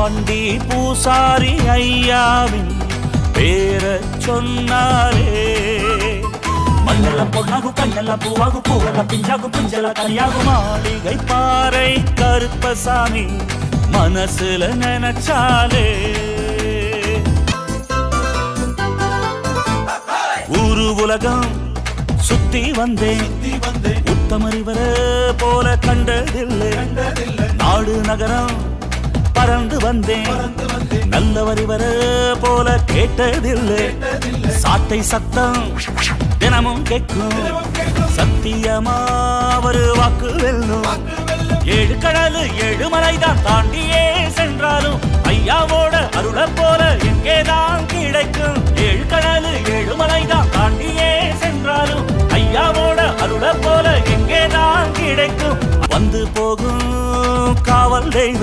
பாண்டி பூசாரி ஐயாவின் பேர சொன்னாரே. மண்ணெல்லாம் பொண்ணாகும், கண்ணெல்லாம் பூவாகும், பூவெல்லாம் பிஞ்சாகும், பிஞ்செல்லாம் கனியாகும். மாளிகை பாறை கருப்பசாமி மனசுல நினைச்சாலே ஊரு உலகம் சுத்தி வந்தேன், உத்தமரிவர போல கண்டதில்லை. நாடு நகரம் பறந்து வந்தேன், நல்லவரிவர போல கேட்டதில்லை. சாட்டை சத்தம் தினமும் கேட்கும், சத்தியமா ஒரு வாக்கு வெல்லும். 7 கடல் 7 மலைதான் தாண்டியே சென்றாலும் ஐயாவோட அருள போல எங்கேதான் கிடைக்கும். 7 கடல் 7 மலைதான் தாண்டியே சென்றாலும் ஐயாவோட அருள போல எங்கேதான் கிடைக்கும். வந்து போகும் காவல் தெய்வம்